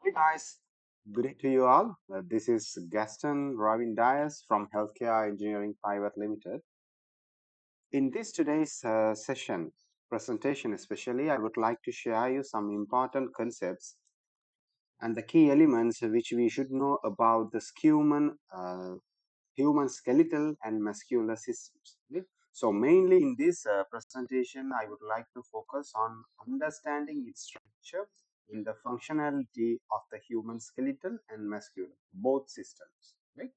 Hey guys, good day to you all. This is Gaston Ravin Dias from Healthcare Engineering Private Limited. In this today's presentation especially, I would like to share you some important concepts and the key elements which we should know about the human skeletal and muscular systems. Okay? So mainly in this presentation, I would like to focus on understanding its structure in the functionality of the human skeletal and muscular, both systems. Right?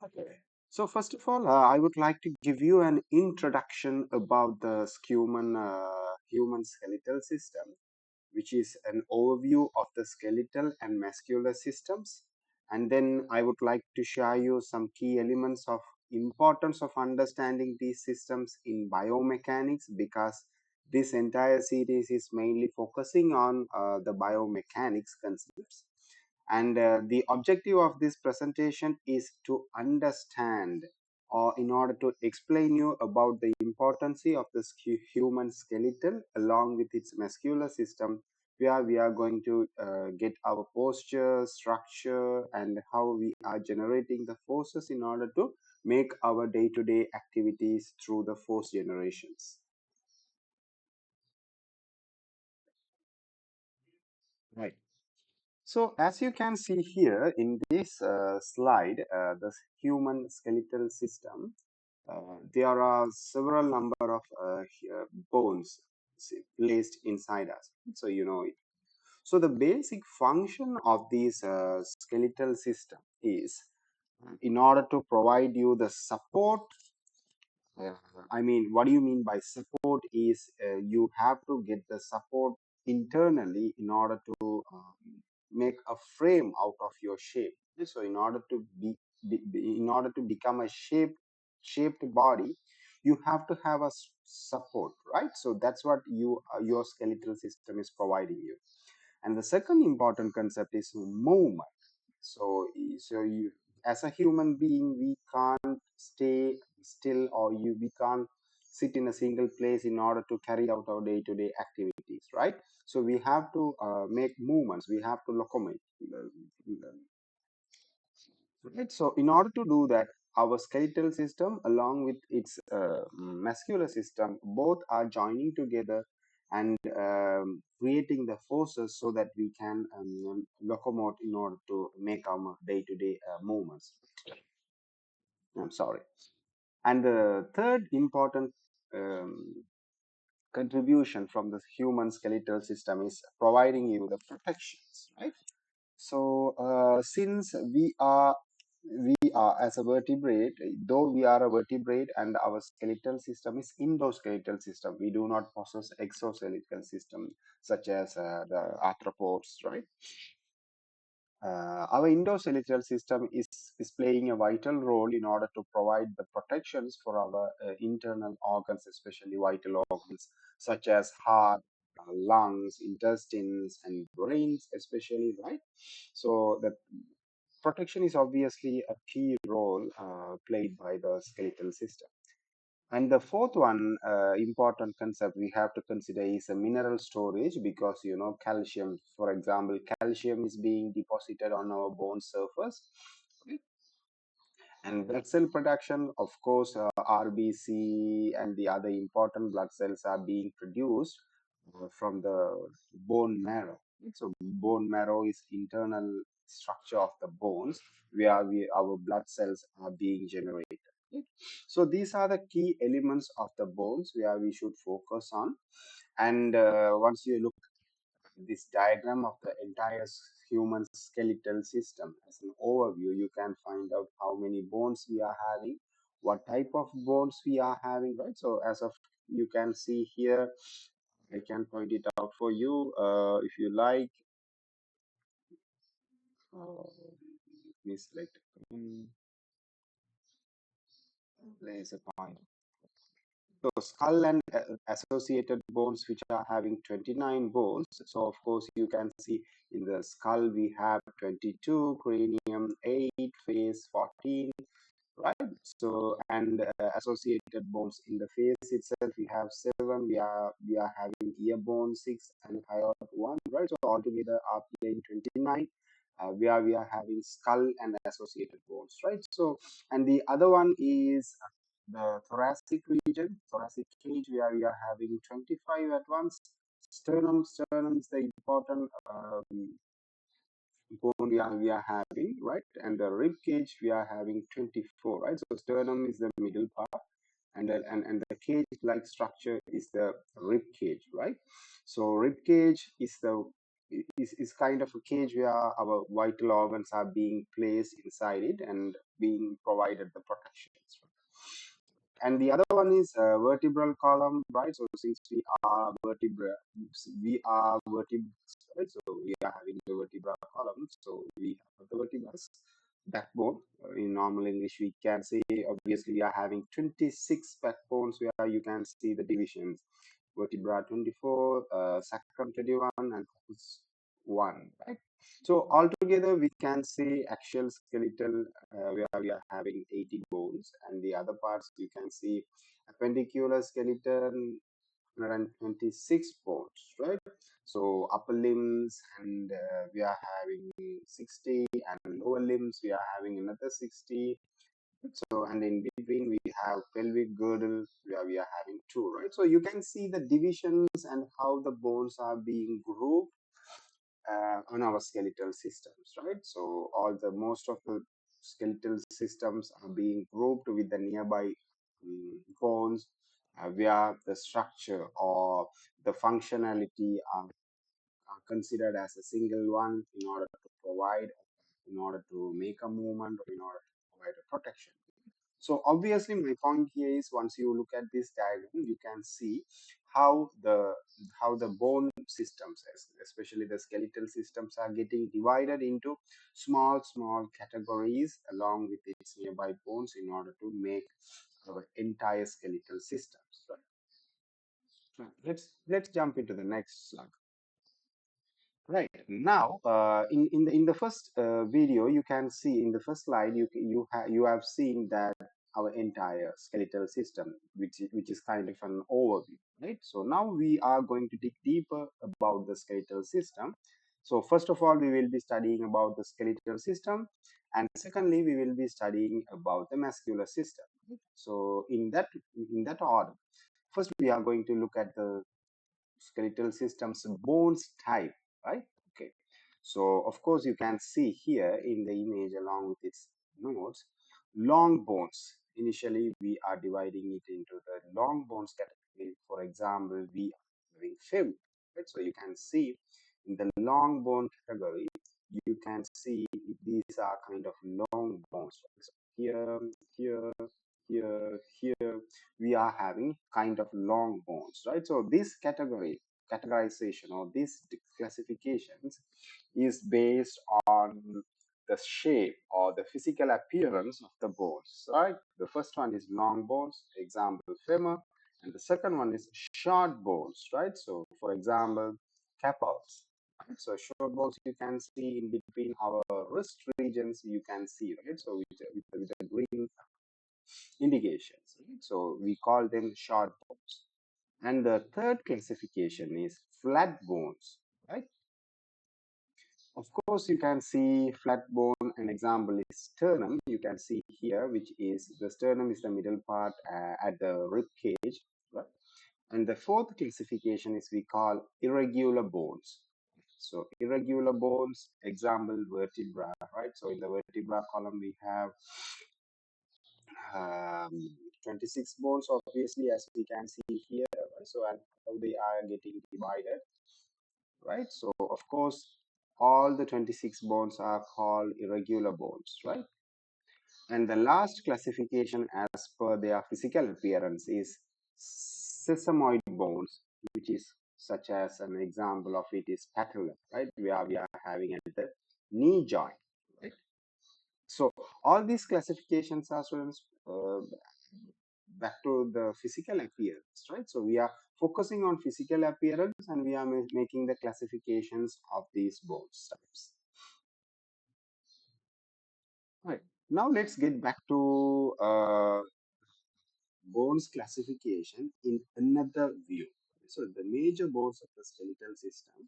Okay. So first of all, I would like to give you an introduction about the human skeletal system, which is an overview of the skeletal and muscular systems. And then I would like to share you some key elements of importance of understanding these systems in biomechanics, because this entire series is mainly focusing on the biomechanics concepts. And the objective of this presentation is to understand, or in order to explain you about the importance of the human skeletal along with its muscular system, where we are going to get our posture, structure, and how we are generating the forces in order to make our day-to-day activities through the force generations. Right. So as you can see here in this slide, the human skeletal system, there are several number of bones placed inside us. So you know it. So the basic function of this skeletal system is, in order to provide you the support. uh, I mean, what do you mean by support is you have to get the support internally in order to make a frame out of your shape. So in order to in order to become a shaped body, you have to have a support, right? So that's what your skeletal system is providing you. And the second important concept is movement. So you, as a human being, we can't stay still, or we can't sit in a single place in order to carry out our day-to-day activities, right? So we have to make movements. We have to locomote. Right. So in order to do that, our skeletal system, along with its muscular system, both are joining together and creating the forces so that we can locomote in order to make our day-to-day movements. I'm sorry. And the third important um, contribution from the human skeletal system is providing you the protections, right? So, since we are as a vertebrate, though we are a vertebrate and our skeletal system is endoskeletal system, we do not possess exoskeletal system such as the arthropods, right? Our endoskeletal system is playing a vital role in order to provide the protections for our internal organs, especially vital organs such as heart, lungs, intestines, and brains, especially, right? So the protection is obviously a key role played by the skeletal system. And the fourth one, important concept we have to consider is a mineral storage, because you know calcium, for example, calcium is being deposited on our bone surface. And blood cell production, of course, RBC and the other important blood cells are being produced from the bone marrow. So bone marrow is internal structure of the bones where our blood cells are being generated. So these are the key elements of the bones where we should focus on. And once you look this diagram of the entire human skeletal system as an overview, you can find out how many bones we are having, what type of bones we are having, right? So as of you can see here, I can point it out for you if you like. Let me select. Place a point. So skull and associated bones, which are having 29 bones. So of course you can see in the skull we have 22, cranium 8, face 14, right? So and associated bones in the face itself, we have seven. We are having ear bone six and hyoid one, right? So altogether are playing 29. Where we are having skull and associated bones, right? So and the other one is the thoracic region, thoracic cage, where we are having 25 at once. Sternum is the important bone we are having, right? And the rib cage we are having 24, right? So sternum is the middle part, and the cage-like structure is the rib cage, right? So rib cage is kind of a cage where our vital organs are being placed inside it and being provided the protections. And the other one is vertebral column, right? So since we are vertebrates, right? So we are having the vertebral column. So we have the vertebrae backbone. In normal English, we can say obviously we are having 26 backbones where you can see the divisions. Vertebra 24, sacrum 21, and focus 1, right? So altogether, we can say axial skeletal where we are having 80 bones, and the other parts you can see appendicular skeleton 126 bones, right? So upper limbs and we are having 60, and lower limbs we are having another 60. So and in between we have pelvic girdle where we are having two, right? So you can see the divisions and how the bones are being grouped on our skeletal systems, right? So all the most of the skeletal systems are being grouped with the nearby bones, where the structure or the functionality are considered as a single one in order to provide, in order to make a movement, or in order to provide a protection. So obviously, my point here is once you look at this diagram, you can see how the bone systems, especially the skeletal systems, are getting divided into small categories along with its nearby bones in order to make our entire skeletal systems. Right. Let's jump into the next slide. Right now, in the first video, you can see in the first slide, you have seen that our entire skeletal system, which is kind of an overview, right? So now we are going to dig deeper about the skeletal system. So first of all, we will be studying about the skeletal system, and secondly, we will be studying about the muscular system. Right? So in that order, first we are going to look at the skeletal system's bones type, right? Okay. So of course you can see here in the image along with its notes, long bones. Initially we are dividing it into the long bones category. For example, we are having femur, right? So you can see in the long bone category, you can see these are kind of long bones. So here, here, here, we are having kind of long bones, right? So this categorization or these classifications is based on the shape or the physical appearance of the bones, right? The first one is long bones, example femur, and the second one is short bones, right? So for example, capsules. Right? So short bones you can see in between our wrist regions, you can see, right? So with the green indications. Right? So we call them short bones. And the third classification is flat bones, right? Of course, you can see flat bone. An example is sternum. You can see here, which is the sternum is the middle part at the rib cage, right? And the fourth classification is we call irregular bones. So irregular bones, example vertebra, right? So in the vertebra column, we have um, 26 bones, obviously, as we can see here. Right? So and how they are getting divided, right? So of course, all the 26 bones are called irregular bones, right? And the last classification as per their physical appearance is sesamoid bones, which is such as an example of it is patella, right? Where we are having at the knee joint, right? So all these classifications are students back to the physical appearance, right? So we are focusing on physical appearance and we are making the classifications of these bones types. Right. Now let's get back to bones classification in another view. So the major bones of the skeletal system,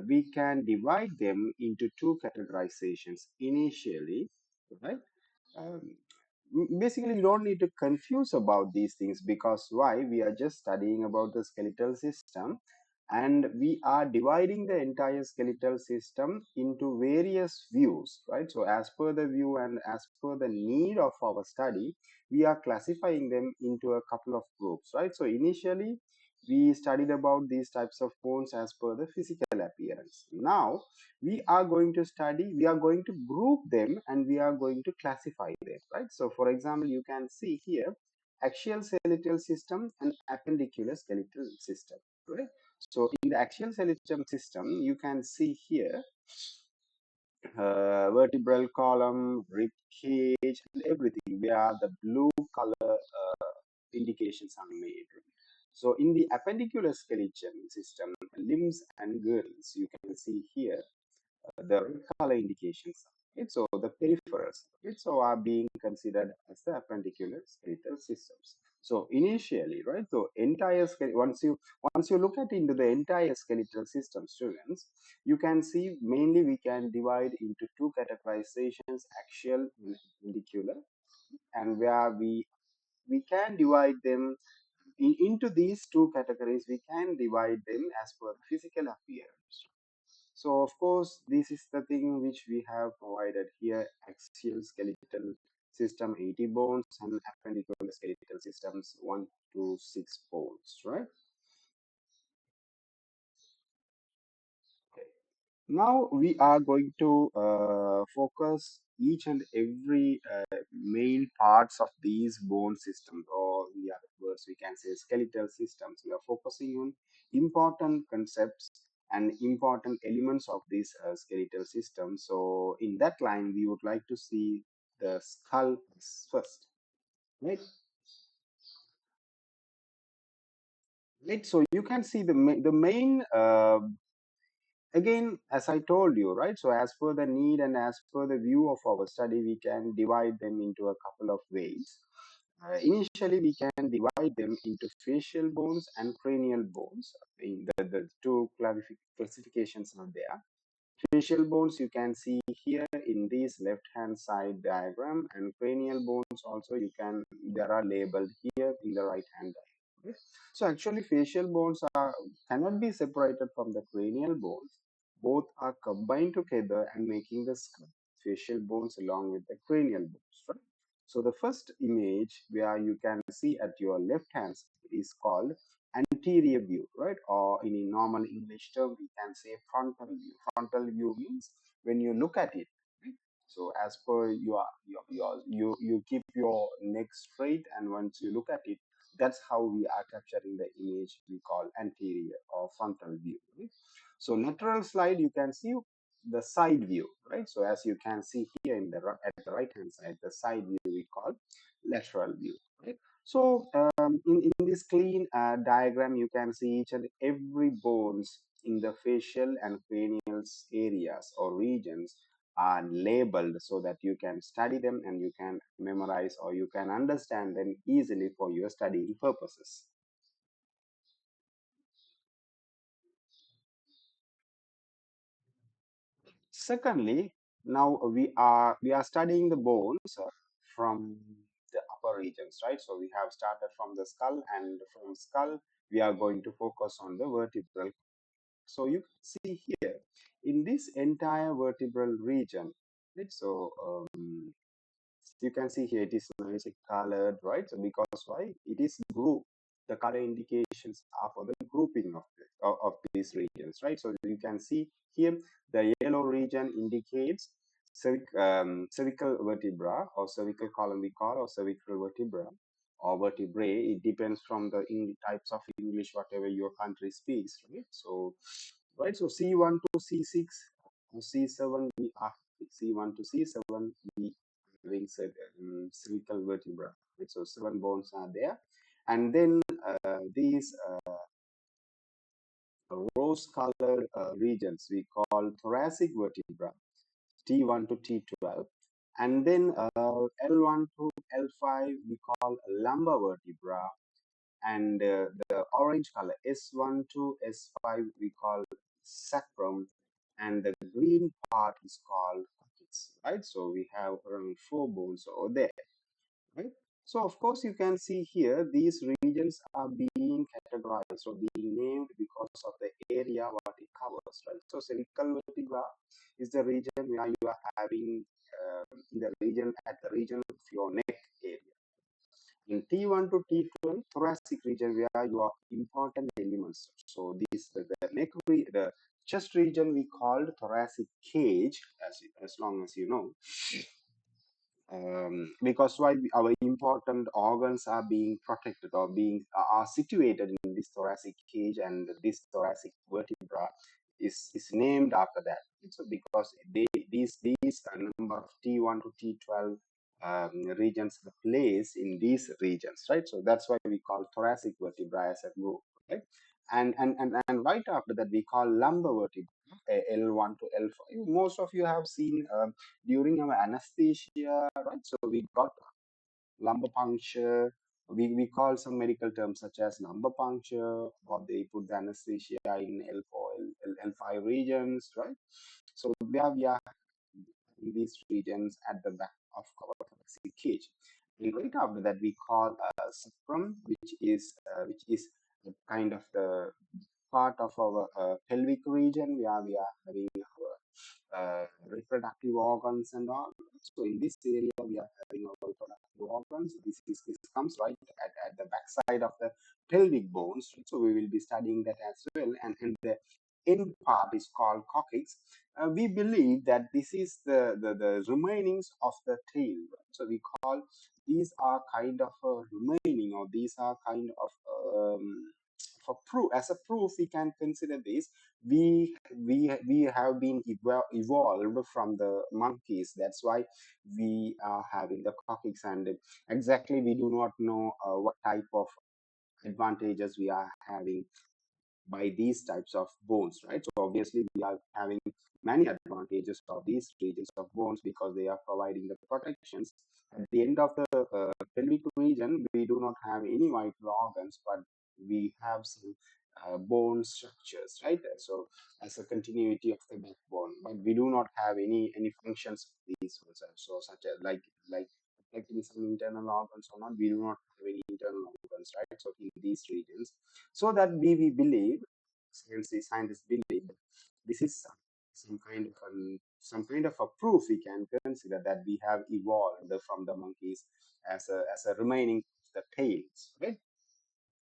we can divide them into two categorizations initially, right? Um, Basically, you don't need to confuse about these things, because why? We are just studying about the skeletal system, and we are dividing the entire skeletal system into various views, right? So as per the view and as per the need of our study, we are classifying them into a couple of groups, right? So initially we studied about these types of bones as per the physical appearance. Now we are going to group them and we are going to classify them, right? So for example, you can see here axial skeletal system and appendicular skeletal system, right? So in the axial skeletal system, you can see here vertebral column, rib cage, and everything where the blue color indications are made. So in the appendicular skeleton system, limbs and girdles, you can see here the red color indications. Right? So the peripherals, right? So are being considered as the appendicular skeletal systems. So initially, right? So entire once you look at into the entire skeletal system, students, you can see mainly we can divide into two categorizations: axial and appendicular, and where we can divide them into these two categories. We can divide them as per physical appearance. So of course, this is the thing which we have provided here: axial skeletal system 80 bones and appendicular skeletal systems 1 to 6 bones, right? Okay. Now we are going to focus each and every main parts of these bone systems, or in the other words, we can say skeletal systems. We are focusing on important concepts and important elements of this skeletal system. So in that line, we would like to see the skull first, right? Right. So you can see the main again, as I told you, right? So as per the need and as per the view of our study, we can divide them into a couple of ways. Initially, we can divide them into facial bones and cranial bones. The two classifications are there. Facial bones you can see here in this left hand side diagram, and cranial bones also you can, there are labeled here in the right hand diagram. So actually facial bones are cannot be separated from the cranial bones. Both are combined together and making the skull. Facial bones along with the cranial bones, right? So the first image where you can see at your left hand side is called anterior view, right? Or in a normal English term, we can say frontal view. Frontal view means when you look at it, right? So as per you keep your neck straight, and once you look at it, that's how we are capturing the image we call anterior or frontal view, right? So lateral slide, you can see the side view, right? So as you can see here in the at the right hand side, the side view we call lateral view, right? So in this clean diagram, you can see each and every bones in the facial and cranial areas or regions are labeled so that you can study them and you can memorize or you can understand them easily for your studying purposes. Secondly, now we are studying the bones from the upper regions, right? So we have started from the skull, and from skull we are going to focus on the vertebral. So you can see here in this entire vertebral region, right? So you can see here it is nicely colored, right? So because why? It is grouped. The color indications are for the grouping of these regions, right? So you can see here the yellow region indicates cervical vertebra or cervical column we call, or cervical vertebra or vertebrae. It depends from the types of English whatever your country speaks, right? So right, so C1 to C6 to C7 we are C1 to C7 we having cervical vertebra. Right? So 7 bones are there, and then these rose-colored regions we call thoracic vertebra, T1 to T12, And then L1 to L5 we call lumbar vertebra, and the orange color S1 to S5 we call sacrum, and the green part is called coccyx, right? So we have around 4 bones over there, right? So of course you can see here these regions are being categorized or being named because of the area what it covers, right? So cervical vertebra is the region where you are having in the region at the region of your neck area. In T1 to T12, thoracic region where you have important elements. So this the neck the chest region we called thoracic cage, as long as you know, because why our important organs are being protected or being are situated in this thoracic cage, and this thoracic vertebra is named after that. So because these number of T1 to T12 regions are placed in these regions, right? So that's why we call thoracic vertebra as a group, right? And right after that we call lumbar vertebra, L1 to L5. Most of you have seen during our anesthesia, right? So we got lumbar puncture. We call some medical terms such as lumbar puncture, or they put the anesthesia in L4, L5 regions, right? So where we are in these regions at the back of our thoracic cage. And right after that, we call sacrum, which is kind of the part of our pelvic region where we are having our reproductive organs and all. So in this area, we are having our reproductive organs. This comes right at the backside of the pelvic bones. So we will be studying that as well. And the end part is called coccyx. We believe that this is the remainings of the tail. Right? So we call these are kind of a remaining, or these are kind of for proof, as a proof we can consider this. We have been evolved from the monkeys. That's why we are having the coccyx, and exactly we do not know what type of advantages we are having by these types of bones, right? So obviously we are having many advantages of these regions of bones because they are providing the protections. At the end of the pelvic region, we do not have any vital organs, but we have some bone structures, right? So as a continuity of the backbone, but we do not have any functions of these ones. So such as like protecting some internal organs or not, we do not have any internal organs, right? So in these regions, so that we believe, scientists believe, that this is some kind of a proof we can consider that we have evolved from the monkeys as a remaining of the tails, right?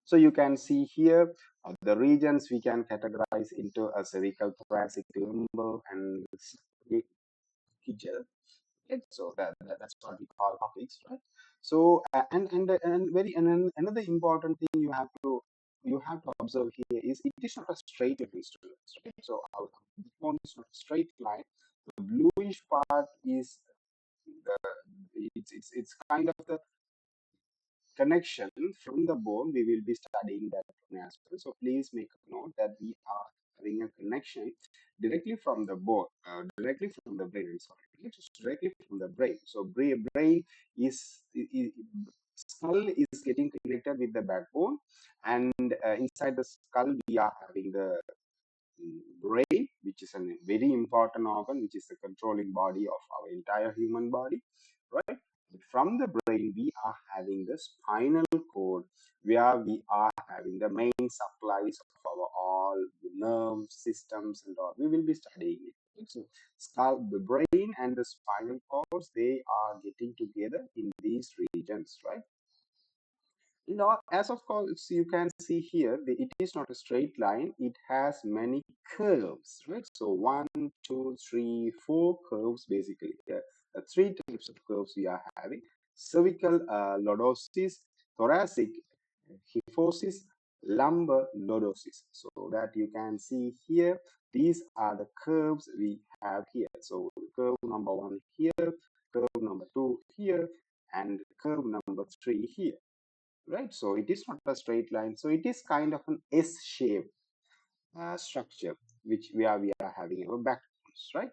So you can see here the regions we can categorize into a cervical, thoracic, lumbar, and right? So that's what we call topics, right? So another important thing you have to observe here is it is not a straight line, students, right? So our bone is not a straight line. The bluish part is the it's kind of the connection from the bone. We will be studying that one as well. So please make a note that we are having a connection directly from the bone, directly from the brain. Sorry, directly from the brain. So brain is skull is getting connected with the backbone, and inside the skull we are having the brain, which is a very important organ, which is the controlling body of our entire human body, right? From the brain, we are having the spinal cord, where we are having the main supplies of our all the nerve systems and all. We will be studying it. So, skull, the brain, and the spinal cords, they are getting together in these regions, right? Not as of course you can see here, it is not a straight line. It has many curves, right? So 1, 2, 3, 4 curves basically. Three types of curves we are having: cervical lordosis, thoracic kyphosis, lumbar lordosis. So that you can see here, these are the curves we have here. So curve number 1 here, curve number 2 here, and curve number 3 here, right? So it is not a straight line. So it is kind of an S-shaped structure, which we are having our backbones, right?